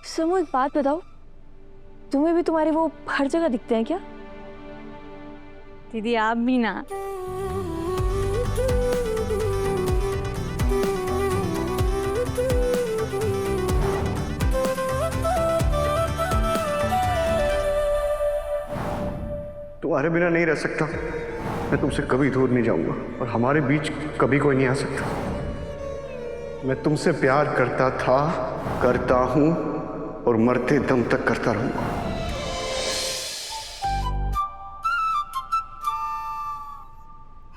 समू, एक बात बताओ, तुम्हें भी तुम्हारे वो हर जगह दिखते हैं क्या? दीदी आप भी ना। तुम्हारे बिना नहीं रह सकता। मैं तुमसे कभी दूर नहीं जाऊंगा और हमारे बीच कभी कोई नहीं आ सकता। मैं तुमसे प्यार करता था, करता हूं और मरते दम तक करता रहूंगा।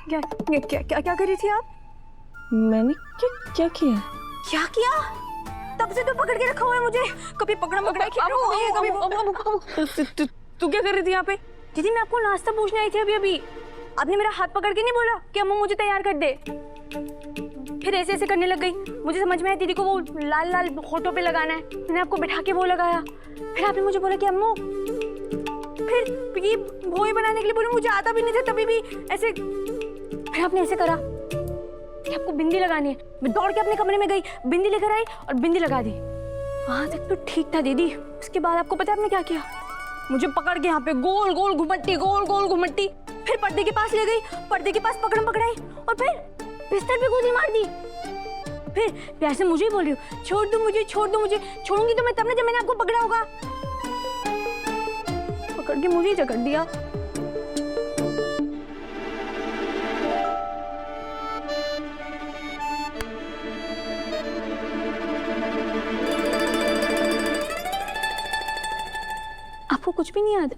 क्या क्या क्या क्या, क्या कर रही थी आप? मैंने क्या क्या किया? क्या किया? तब से तो पकड़ के रखा हुआ है मुझे। कभी पकड़ा पकड़ा कभी तू क्या कर रही थी यहाँ पे? दीदी मैं आपको नाश्ता पूछने आई थी अभी अभी। आपने मेरा हाथ पकड़ के नहीं बोला कि अम्मू मुझे तैयार कर दे? फिर ऐसे ऐसे करने लग गई। मुझे समझ में आया दीदी को वो लाल लाल होठों पे लगाना है। मैंने आपको बिठा के वो लगाया। फिर आपने मुझे बोला कि अम्मू, फिर ये भोई बनाने के लिए बोली। मुझे आता भी नहीं था तभी भी ऐसे। फिर आपने ऐसे करा कि आपको बिंदी लगानी है। मैं दौड़ के अपने कमरे में गई, बिंदी लेकर आई और बिंदी लगा दी। वहां तक तो ठीक था दीदी। उसके बाद आपको पता है आपने क्या किया? मुझे पकड़ के यहाँ पे गोल गोल घुमट्टी, गोल गोल घुमट्टी। फिर पर्दे के पास ले गई, पर्दे के पास पकड़म पकड़ाई और फिर बिस्तर पे गोली मार दी। फिर प्यार से मुझे ही बोल रही हूँ, छोड़ दो मुझे, छोड़ दो मुझे। छोड़ूंगी तो मैं तब ना जब मैंने आपको पकड़ा होगा। पकड़ के मुझे ही जकड़ दिया। आपको कुछ भी नहीं याद?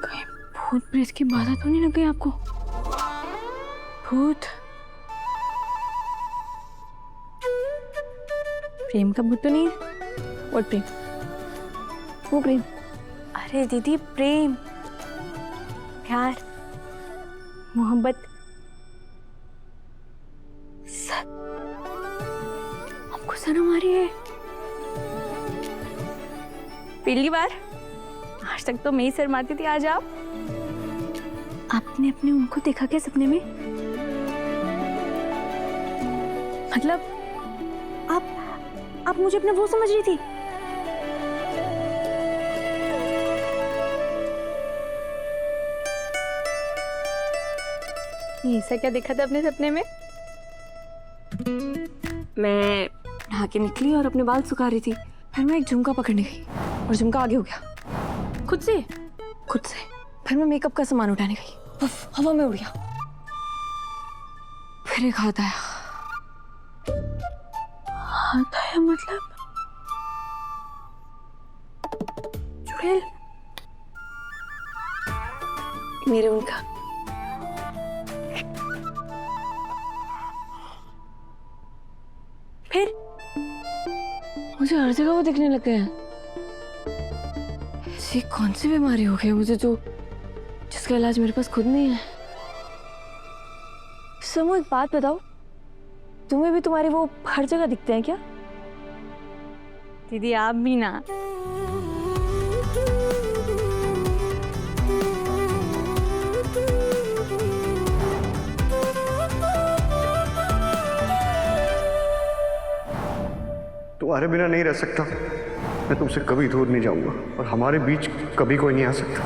कहीं भूत प्रेत की बाधा तो नहीं लग गई आपको? भूत प्रेम का भूत तो नहीं है? और प्रेम, वो प्रेम। अरे दीदी प्रेम, प्यार, मोहब्बत, हमको शर्म आ रही है। पहली बार, आज तक तो मैं ही शर्माती थी। आज आपने अपने उनको देखा क्या सपने में? मतलब आप मुझे अपना वो समझ रही थी? ऐसा क्या देखा था अपने सपने में? मैं नहा के निकली और अपने बाल सुखा रही थी। फिर मैं एक झुमका पकड़ने गई और झुमका आगे हो गया खुद से। फिर मैं मेकअप का सामान उठाने गई, हवा में उड़ गया। फिर एक हाथ आया। हाथ आया मतलब चुड़ैल मेरे उनका। फिर मुझे हर जगह वो दिखने लग गए हैं। ऐसी कौन सी बीमारी हो गई मुझे जिसका इलाज मेरे पास खुद नहीं है? समू, एक बात बताओ, तुम्हें भी तुम्हारे वो हर जगह दिखते हैं क्या? दीदी आप भी ना। तुम्हारे बिना नहीं रह सकता। मैं तुमसे कभी दूर नहीं जाऊंगा और हमारे बीच कभी कोई नहीं आ सकता।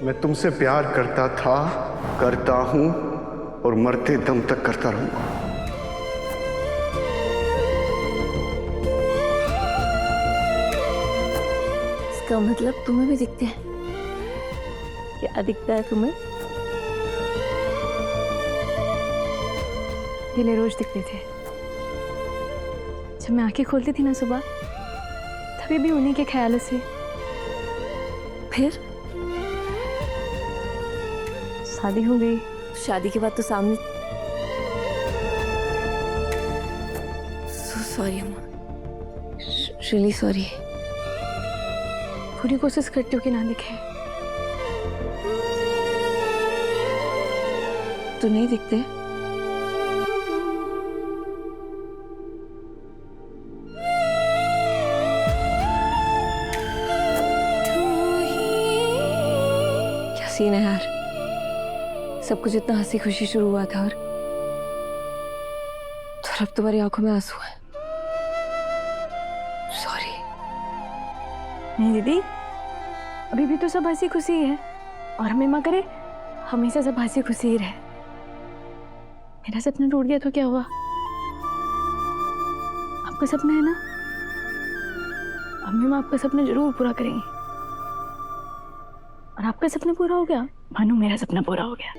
मैं तुमसे प्यार करता था, करता हूं और मरते दम तक करता रहूंगा। इसका मतलब तुम्हें भी दिखते हैं? क्या दिखता है तुम्हें? पहले रोज दिखते थे। जब मैं आंखें खोलती थी ना सुबह, तभी भी उन्हीं के ख्यालों से। फिर शादी हो गई। शादी के बाद तो सामने। सॉरी अम्मा, रियली सॉरी। पूरी कोशिश करती हूँ कि ना दिखे। तो नहीं दिखते? सीन है यार, सब कुछ इतना हंसी खुशी शुरू हुआ था और और अब तुम्हारी आंखों में आंसू है। सॉरी। नहीं दीदी, अभी भी तो सब हंसी खुशी है और हमें माँ करे हमेशा सब हंसी खुशी ही रहे। मेरा सपना टूट गया तो क्या हुआ? आपका सपना है ना, अम्मी माँ आपका सपना जरूर पूरा करेंगी। और आपका सपना पूरा हो गया, भानु मेरा सपना पूरा हो गया।